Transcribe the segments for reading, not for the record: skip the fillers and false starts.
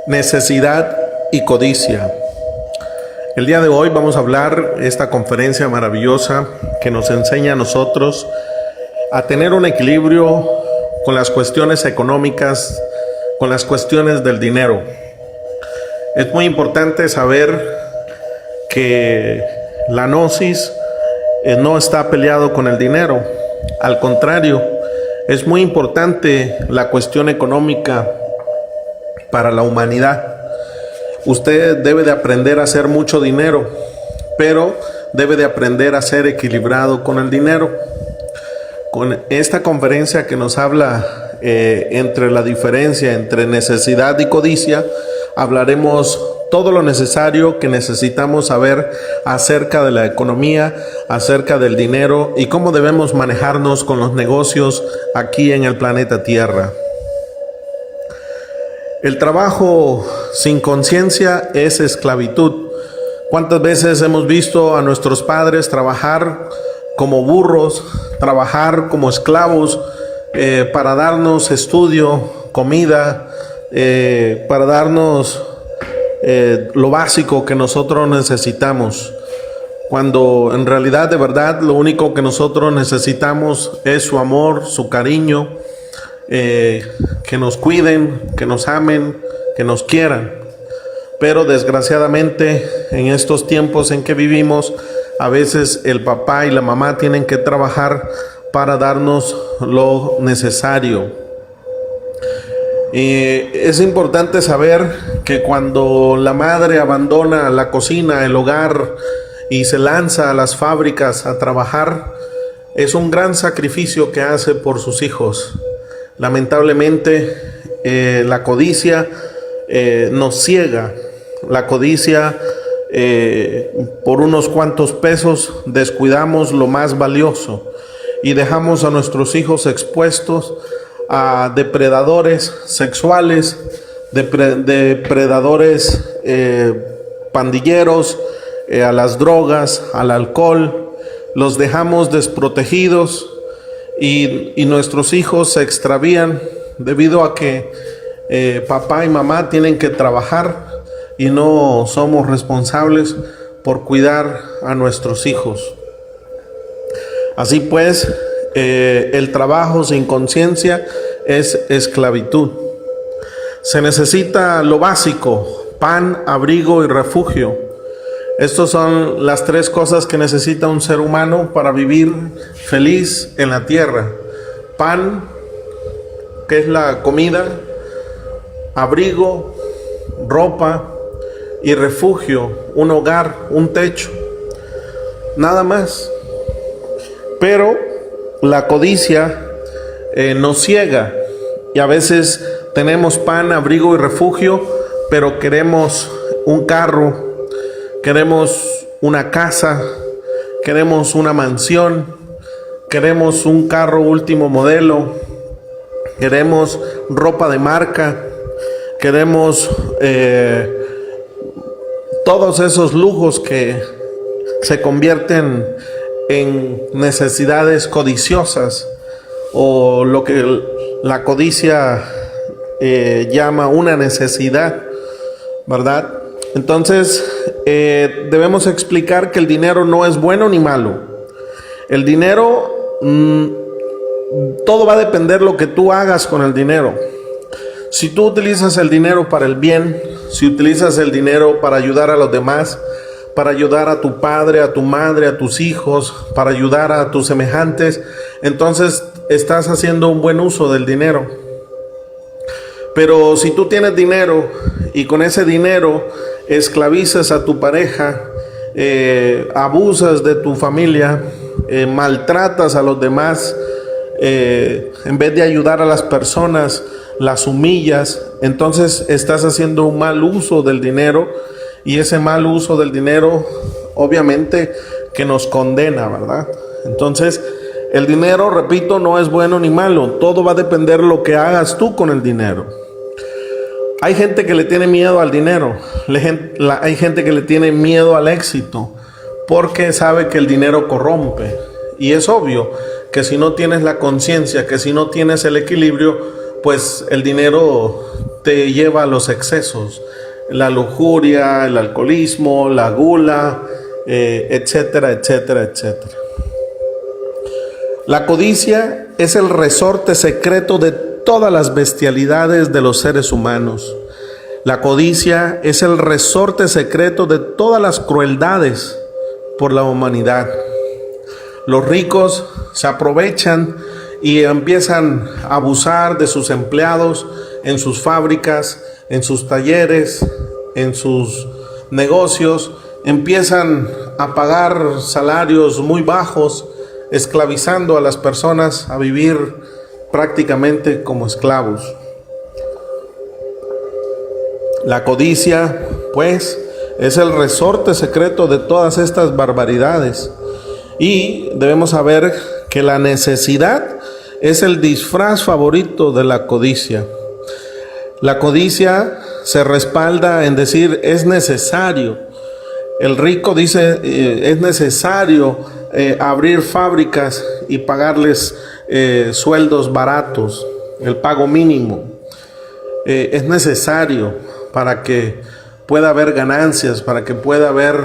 Necesidad y codicia. El día de hoy vamos a hablar esta conferencia maravillosa que nos enseña a nosotros a tener un equilibrio con las cuestiones económicas, con las cuestiones del dinero. Es muy importante saber que la gnosis no está peleado con el dinero. Al contrario, es muy importante la cuestión económica para la humanidad. Usted debe de aprender a hacer mucho dinero, pero debe de aprender a ser equilibrado con el dinero. Con esta conferencia que nos habla entre la diferencia entre necesidad y codicia, hablaremos todo lo necesario que necesitamos saber acerca de la economía, acerca del dinero y cómo debemos manejarnos con los negocios aquí en el planeta Tierra. El trabajo sin conciencia es esclavitud. ¿Cuántas veces hemos visto a nuestros padres trabajar como burros, trabajar como esclavos para darnos estudio, comida, para darnos lo básico que nosotros necesitamos? Cuando en realidad, de verdad, lo único que nosotros necesitamos es su amor, su cariño, que nos cuiden, que nos amen, que nos quieran. Pero desgraciadamente en estos tiempos en que vivimos, a veces el papá y la mamá tienen que trabajar para darnos lo necesario. Es importante saber que cuando la madre abandona la cocina, el hogar y se lanza a las fábricas a trabajar, es un gran sacrificio que hace por sus hijos. Lamentablemente la codicia nos ciega. La codicia, por unos cuantos pesos descuidamos lo más valioso y dejamos a nuestros hijos expuestos a depredadores sexuales, depredadores pandilleros, a las drogas, al alcohol. Los dejamos desprotegidos y nuestros hijos se extravían debido a que papá y mamá tienen que trabajar y no somos responsables por cuidar a nuestros hijos. Así pues, el trabajo sin conciencia es esclavitud. Se necesita lo básico: pan, abrigo y refugio. Estas son las tres cosas que necesita un ser humano para vivir feliz en la tierra. Pan, que es la comida; abrigo, ropa; y refugio, un hogar, un techo. Nada más. Pero la codicia nos ciega y a veces tenemos pan, abrigo y refugio, pero queremos un carro, queremos una casa, queremos una mansión, queremos un carro último modelo, queremos ropa de marca, queremos todos esos lujos que se convierten en necesidades codiciosas, o lo que la codicia llama una necesidad, ¿verdad? Entonces debemos explicar que el dinero no es bueno ni malo. El dinero, todo va a depender de lo que tú hagas con el dinero. Si tú utilizas el dinero para el bien, si utilizas el dinero para ayudar a los demás, para ayudar a tu padre, a tu madre, a tus hijos, para ayudar a tus semejantes, entonces estás haciendo un buen uso del dinero. Pero si tú tienes dinero y con ese dinero esclavizas a tu pareja, abusas de tu familia, maltratas a los demás, en vez de ayudar a las personas, las humillas, entonces estás haciendo un mal uso del dinero, y ese mal uso del dinero obviamente que nos condena, ¿verdad? Entonces el dinero, repito, no es bueno ni malo. Todo va a depender de lo que hagas tú con el dinero. Hay gente que le tiene miedo al dinero, hay gente que le tiene miedo al éxito porque sabe que el dinero corrompe. Y es obvio que si no tienes la conciencia, que si no tienes el equilibrio, pues el dinero te lleva a los excesos, la lujuria, el alcoholismo, la gula, etcétera, etcétera, etcétera. La codicia es el resorte secreto de todas las bestialidades de los seres humanos. La codicia es el resorte secreto de todas las crueldades por la humanidad. Los ricos se aprovechan y empiezan a abusar de sus empleados en sus fábricas, en sus talleres, en sus negocios. Empiezan a pagar salarios muy bajos, esclavizando a las personas a vivir prácticamente como esclavos. La codicia, pues, es el resorte secreto de todas estas barbaridades. Y debemos saber que la necesidad es el disfraz favorito de la codicia. La codicia se respalda en decir es necesario. El rico dice es necesario abrir fábricas y pagarles sueldos baratos, el pago mínimo. Es necesario para que pueda haber ganancias, para que pueda haber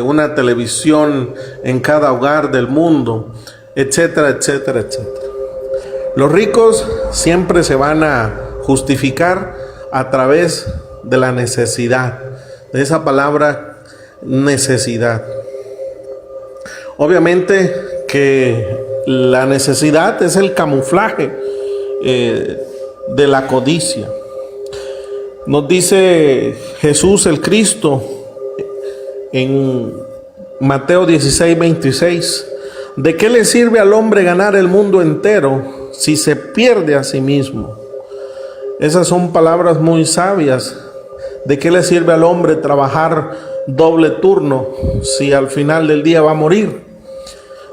una televisión en cada hogar del mundo, etcétera, etcétera, etcétera. Los ricos siempre se van a justificar a través de la necesidad, de esa palabra necesidad. Obviamente que la necesidad es el camuflaje de la codicia. Nos dice Jesús el Cristo en Mateo 16:26, ¿de qué le sirve al hombre ganar el mundo entero si se pierde a sí mismo? Esas son palabras muy sabias. ¿De qué le sirve al hombre trabajar doble turno si al final del día va a morir?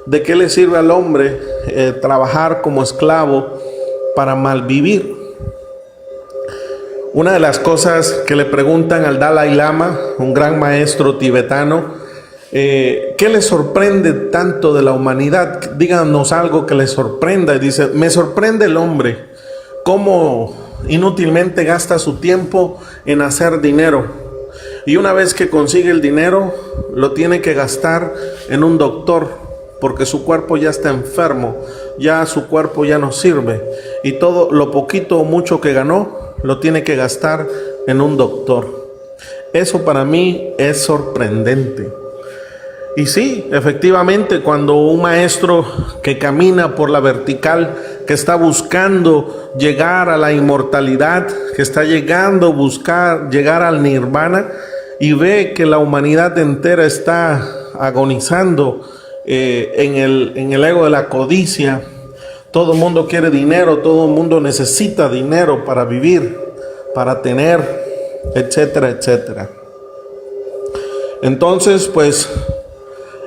¿De qué le sirve al hombre trabajar como esclavo para malvivir? Una de las cosas que le preguntan al Dalai Lama, un gran maestro tibetano, ¿qué le sorprende tanto de la humanidad? Díganos algo que le sorprenda. Y dice, me sorprende el hombre, cómo inútilmente gasta su tiempo en hacer dinero. Y una vez que consigue el dinero, lo tiene que gastar en un doctor, porque su cuerpo ya está enfermo, ya su cuerpo ya no sirve. Y todo lo poquito o mucho que ganó, lo tiene que gastar en un doctor. Eso para mí es sorprendente. Y sí, efectivamente, cuando un maestro que camina por la vertical, que está buscando llegar a la inmortalidad, que está llegando a buscar llegar al nirvana, y ve que la humanidad entera está agonizando en el ego de la codicia. Todo el mundo quiere dinero, todo el mundo necesita dinero para vivir, para tener, etcétera, etcétera. Entonces, pues,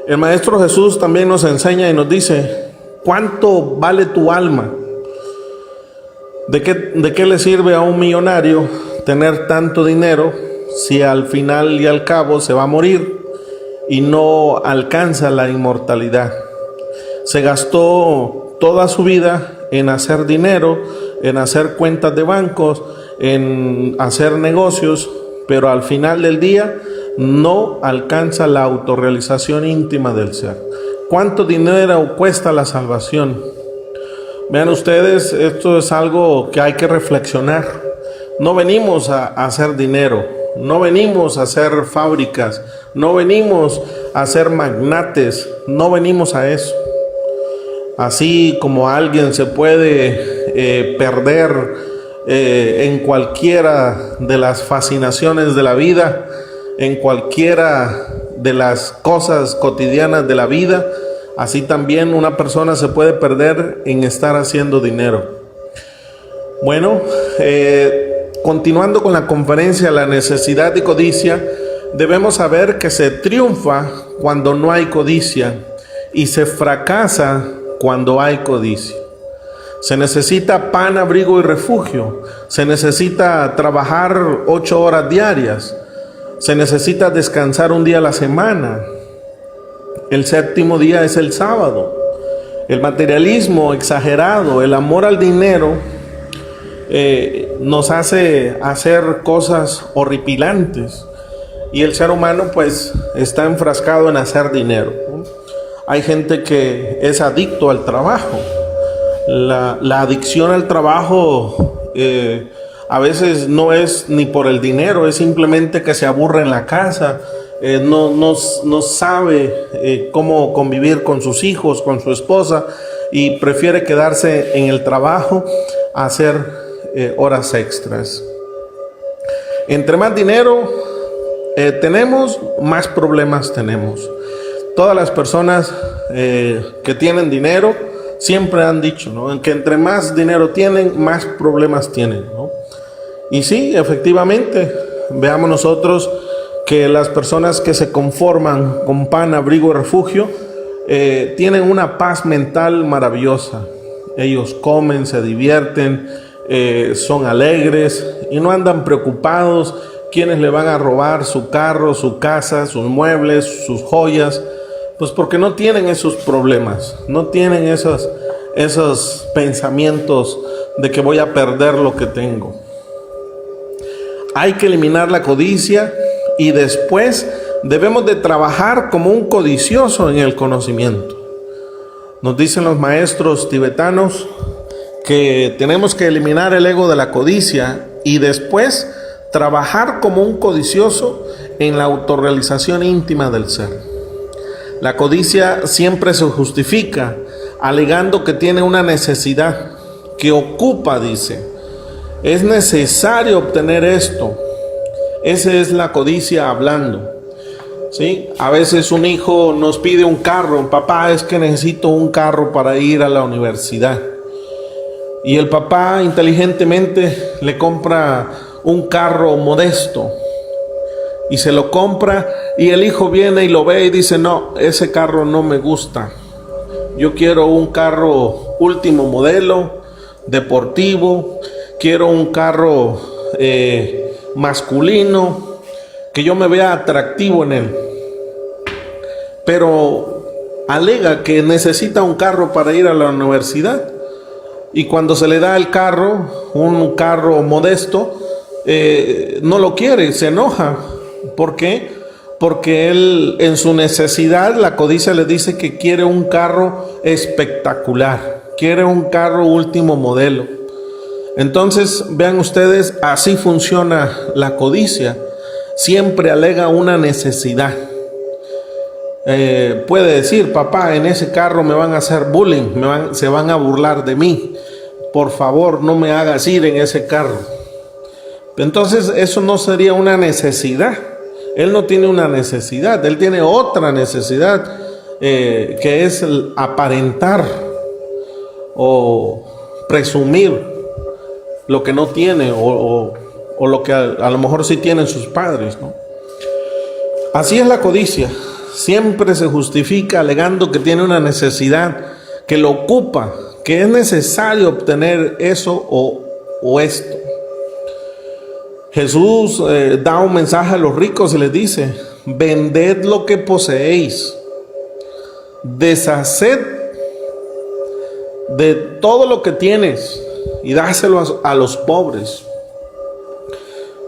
el Maestro Jesús también nos enseña y nos dice, ¿cuánto vale tu alma? ¿De qué le sirve a un millonario tener tanto dinero si al final y al cabo se va a morir y no alcanza la inmortalidad? Se gastó toda su vida en hacer dinero, en hacer cuentas de bancos, en hacer negocios, pero al final del día no alcanza la autorrealización íntima del ser. ¿Cuánto dinero cuesta la salvación? Vean ustedes, esto es algo que hay que reflexionar. No venimos a hacer dinero, no venimos a hacer fábricas, no venimos a ser magnates, no venimos a eso. Así como alguien se puede perder en cualquiera de las fascinaciones de la vida, en cualquiera de las cosas cotidianas de la vida, así también una persona se puede perder en estar haciendo dinero. Bueno, continuando con la conferencia, la necesidad y codicia, debemos saber que se triunfa cuando no hay codicia y se fracasa cuando hay codicia. Se necesita pan, abrigo y refugio. Se necesita trabajar 8 horas diarias. Se necesita descansar un día a la semana. El séptimo día es el sábado. El materialismo exagerado, el amor al dinero, nos hace hacer cosas horripilantes. Y el ser humano pues está enfrascado en hacer dinero, ¿no? Hay gente que es adicto al trabajo. La adicción al trabajo a veces no es ni por el dinero, es simplemente que se aburre en la casa, no sabe cómo convivir con sus hijos, con su esposa, y prefiere quedarse en el trabajo a hacer horas extras. Entre más dinero tenemos, más problemas tenemos. Todas las personas que tienen dinero siempre han dicho, ¿no?, que entre más dinero tienen, más problemas tienen, ¿no? Y sí, efectivamente, veamos nosotros que las personas que se conforman con pan, abrigo y refugio tienen una paz mental maravillosa. Ellos comen, se divierten, son alegres y no andan preocupados quiénes le van a robar su carro, su casa, sus muebles, sus joyas, pues porque no tienen esos problemas, no tienen esos pensamientos de que voy a perder lo que tengo. Hay que eliminar la codicia y después debemos de trabajar como un codicioso en el conocimiento. Nos dicen los maestros tibetanos que tenemos que eliminar el ego de la codicia y después trabajar como un codicioso en la autorrealización íntima del ser. La codicia siempre se justifica alegando que tiene una necesidad que ocupa, dice. Es necesario obtener esto. Esa es la codicia hablando, ¿sí? A veces un hijo nos pide un carro. Papá, es que necesito un carro para ir a la universidad. Y el papá inteligentemente le compra un carro modesto y se lo compra, y el hijo viene y lo ve y dice: no, ese carro no me gusta, yo quiero un carro último modelo, deportivo, quiero un carro masculino, que yo me vea atractivo en él. Pero alega que necesita un carro para ir a la universidad, y cuando se le da el carro, un carro modesto, no lo quiere, se enoja. ¿Por qué? Porque él, en su necesidad, la codicia le dice que quiere un carro espectacular, quiere un carro último modelo. Entonces, vean ustedes, así funciona la codicia. Siempre alega una necesidad. Puede decir: papá, en ese carro me van a hacer bullying, se van a burlar de mí, por favor no me hagas ir en ese carro. Entonces eso no sería una necesidad. Él no tiene una necesidad, él tiene otra necesidad, que es el aparentar o presumir lo que no tiene, o lo que a lo mejor sí tienen sus padres, ¿no? Así es la codicia. Siempre se justifica alegando que tiene una necesidad, que lo ocupa, que es necesario obtener eso o esto. Jesús da un mensaje a los ricos y les dice: vended lo que poseéis, deshaced de todo lo que tienes y dáselo a los pobres.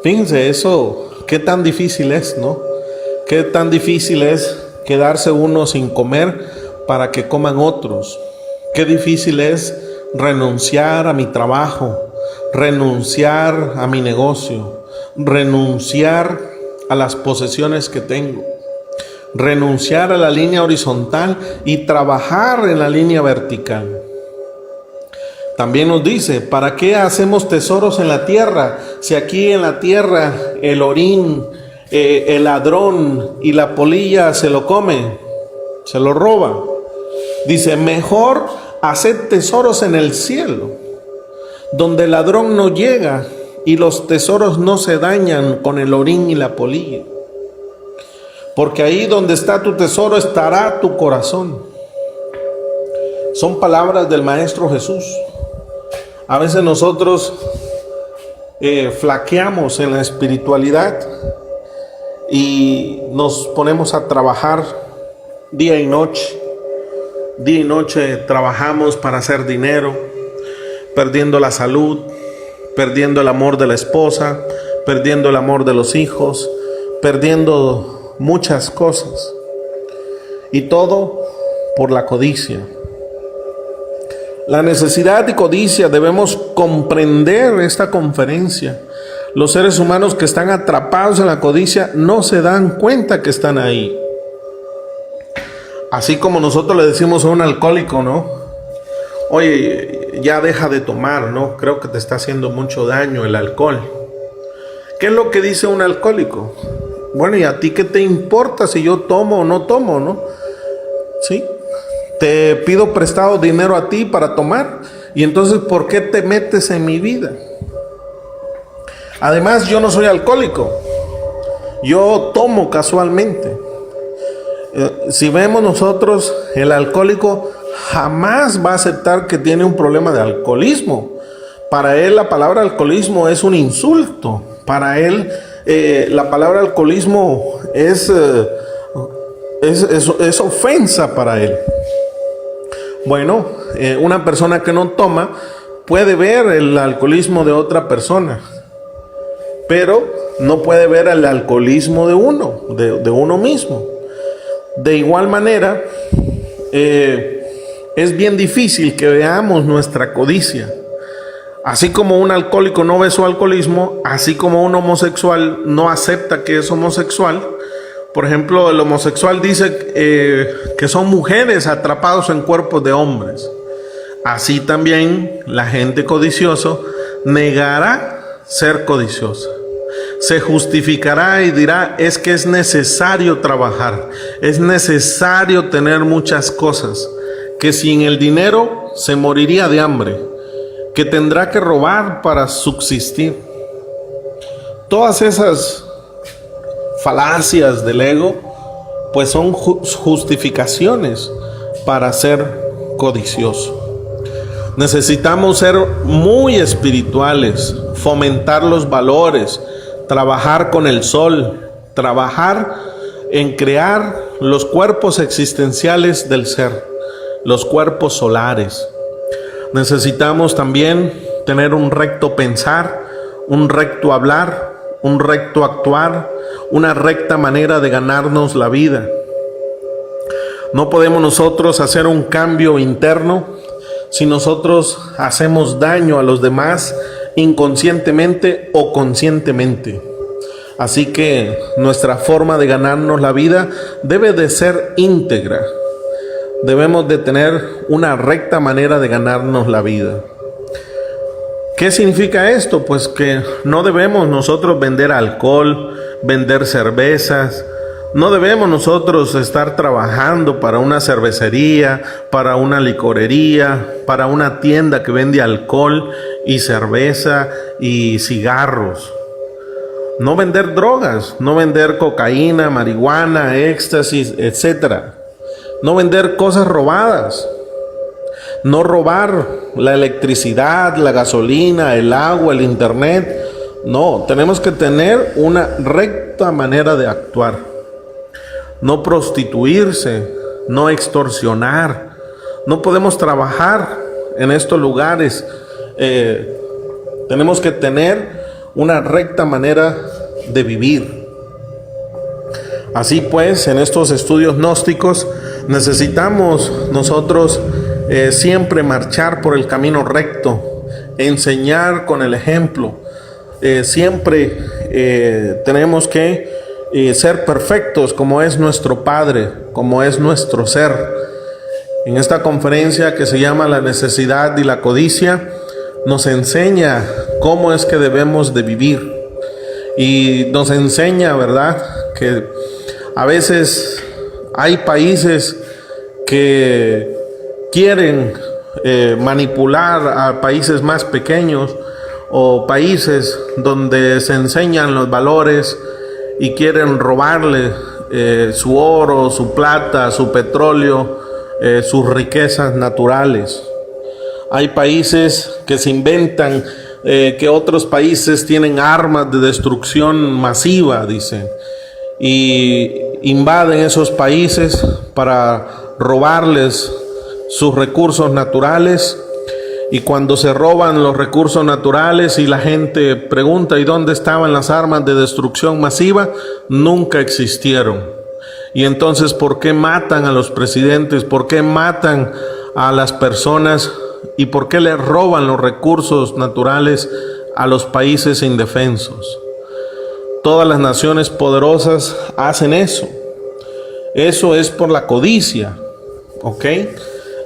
Fíjense eso, qué tan difícil es, ¿no? Qué tan difícil es quedarse uno sin comer para que coman otros. Qué difícil es renunciar a mi trabajo, renunciar a mi negocio, renunciar a las posesiones que tengo, renunciar a la línea horizontal y trabajar en la línea vertical. También nos dice: ¿para qué hacemos tesoros en la tierra? Si aquí en la tierra el orín, el ladrón y la polilla se lo comen, se lo roban. Dice: mejor haced tesoros en el cielo, donde el ladrón no llega y los tesoros no se dañan con el orín y la polilla. Porque ahí donde está tu tesoro estará tu corazón. Son palabras del Maestro Jesús. A veces nosotros flaqueamos en la espiritualidad y nos ponemos a trabajar día y noche. Día y noche trabajamos para hacer dinero, perdiendo la salud, perdiendo el amor de la esposa, perdiendo el amor de los hijos, perdiendo muchas cosas. Y todo por la codicia. La necesidad y codicia, debemos comprender esta conferencia. Los seres humanos que están atrapados en la codicia no se dan cuenta que están ahí. Así como nosotros le decimos a un alcohólico, ¿no? Oye, ya deja de tomar, ¿no? Creo que te está haciendo mucho daño el alcohol. ¿Qué es lo que dice un alcohólico? Bueno, ¿y a ti qué te importa si yo tomo o no tomo, no? ¿Sí? Te pido prestado dinero a ti para tomar, y entonces ¿por qué te metes en mi vida? Además, yo no soy alcohólico, yo tomo casualmente. Si vemos nosotros, el alcohólico jamás va a aceptar que tiene un problema de alcoholismo. Para él la palabra alcoholismo es un insulto. Para él la palabra alcoholismo es ofensa para él. Bueno, una persona que no toma puede ver el alcoholismo de otra persona, pero no puede ver el alcoholismo de uno mismo. De igual manera, es bien difícil que veamos nuestra codicia. Así como un alcohólico no ve su alcoholismo, así como un homosexual no acepta que es homosexual. Por ejemplo, el homosexual dice que son mujeres atrapados en cuerpos de hombres. Así también la gente codiciosa negará ser codiciosa. Se justificará y dirá, es que es necesario trabajar, es necesario tener muchas cosas, que sin el dinero se moriría de hambre, que tendrá que robar para subsistir. Todas esas falacias del ego, pues son justificaciones para ser codicioso. Necesitamos ser muy espirituales, fomentar los valores, trabajar con el sol, trabajar en crear los cuerpos existenciales del ser, los cuerpos solares. Necesitamos también tener un recto pensar, un recto hablar, un recto actuar, una recta manera de ganarnos la vida. No podemos nosotros hacer un cambio interno si nosotros hacemos daño a los demás inconscientemente o conscientemente. Así que nuestra forma de ganarnos la vida debe de ser íntegra. Debemos de tener una recta manera de ganarnos la vida. ¿Qué significa esto? Pues que no debemos nosotros vender alcohol, vender cervezas. No debemos nosotros estar trabajando para una cervecería, para una licorería, para una tienda que vende alcohol y cerveza y cigarros. No vender drogas, no vender cocaína, marihuana, éxtasis, etc. No vender cosas robadas. No robar la electricidad, la gasolina, el agua, el internet. No, tenemos que tener una recta manera de actuar. No prostituirse, no extorsionar. No podemos trabajar en estos lugares. Tenemos que tener una recta manera de vivir. Así pues, en estos estudios gnósticos necesitamos nosotros siempre marchar por el camino recto, enseñar con el ejemplo. Siempre tenemos que ser perfectos como es nuestro Padre, como es nuestro ser. En esta conferencia que se llama La necesidad y la codicia, nos enseña cómo es que debemos de vivir. Y nos enseña, ¿verdad?, que a veces hay países que quieren manipular a países más pequeños, o países donde se enseñan los valores y quieren robarle su oro, su plata, su petróleo, sus riquezas naturales. Hay países que se inventan que otros países tienen armas de destrucción masiva, dicen, y invaden esos países para robarles sus recursos naturales Y cuando se roban los recursos naturales y la gente pregunta ¿y dónde estaban las armas de destrucción masiva? Nunca existieron. Y entonces, ¿por qué matan a los presidentes? ¿Por qué matan a las personas? ¿Y por qué le roban los recursos naturales a los países indefensos? Todas las naciones poderosas hacen eso. Eso es por la codicia, ¿ok?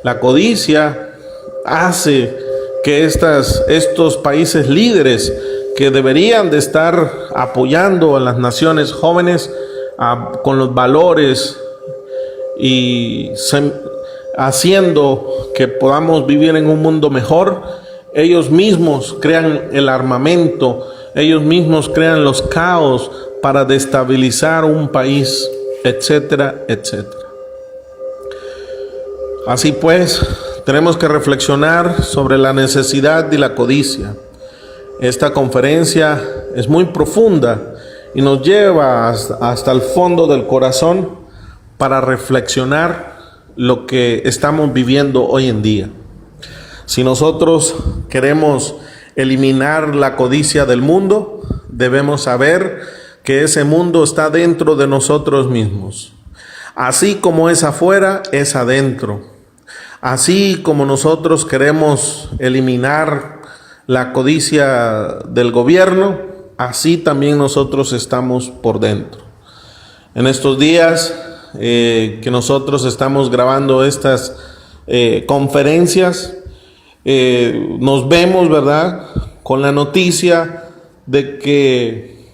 La codicia hace que estos países líderes que deberían de estar apoyando a las naciones jóvenes con los valores y haciendo que podamos vivir en un mundo mejor, ellos mismos crean el armamento, ellos mismos crean los caos para destabilizar un país, etcétera, etcétera. Así pues, tenemos que reflexionar sobre la necesidad de la codicia. Esta conferencia es muy profunda y nos lleva hasta el fondo del corazón para reflexionar lo que estamos viviendo hoy en día. Si nosotros queremos eliminar la codicia del mundo, debemos saber que ese mundo está dentro de nosotros mismos. Así como es afuera, es adentro. Así como nosotros queremos eliminar la codicia del gobierno, así también nosotros estamos por dentro. En estos días que nosotros estamos grabando estas conferencias, nos vemos, ¿verdad?, con la noticia de que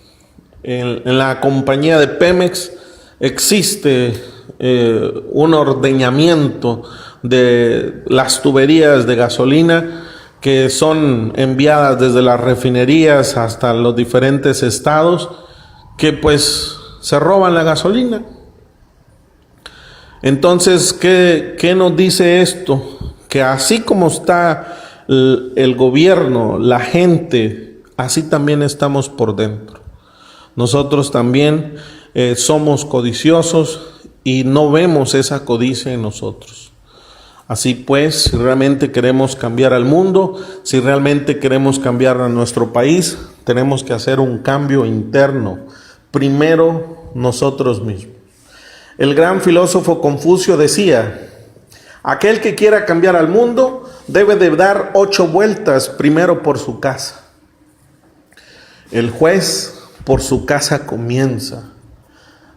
en la compañía de Pemex existe un ordeñamiento de las tuberías de gasolina que son enviadas desde las refinerías hasta los diferentes estados, que pues se roban la gasolina. Entonces, ¿qué nos dice esto? Que así como está el gobierno, la gente, así también estamos por dentro. Nosotros también somos codiciosos y no vemos esa codicia en nosotros. Así pues, si realmente queremos cambiar al mundo, si realmente queremos cambiar a nuestro país, tenemos que hacer un cambio interno. Primero, nosotros mismos. El gran filósofo Confucio decía: aquel que quiera cambiar al mundo debe de dar 8 vueltas primero por su casa. El juez por su casa comienza.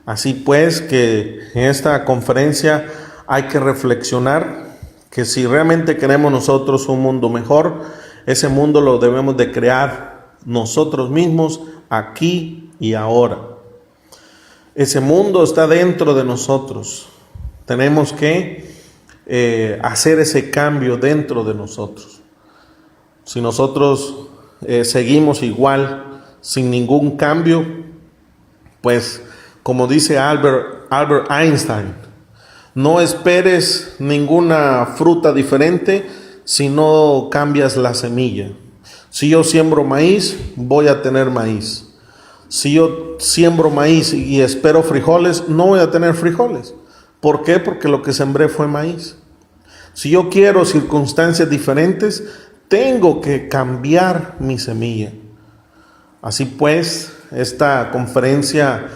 Así pues, que en esta conferencia hay que reflexionar que si realmente queremos nosotros un mundo mejor, ese mundo lo debemos de crear nosotros mismos aquí y ahora. Ese mundo está dentro de nosotros. Tenemos que hacer ese cambio dentro de nosotros. Si nosotros seguimos igual, sin ningún cambio, pues como dice Albert Einstein, no esperes ninguna fruta diferente si no cambias la semilla. Si yo siembro maíz, voy a tener maíz. Si yo siembro maíz y espero frijoles, no voy a tener frijoles. ¿Por qué? Porque lo que sembré fue maíz. Si yo quiero circunstancias diferentes, tengo que cambiar mi semilla. Así pues, esta conferencia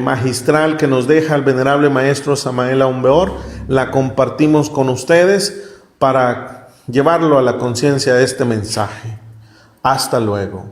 magistral que nos deja el venerable maestro Samael Aún Weor, la compartimos con ustedes para llevarlo a la conciencia de este mensaje. Hasta luego.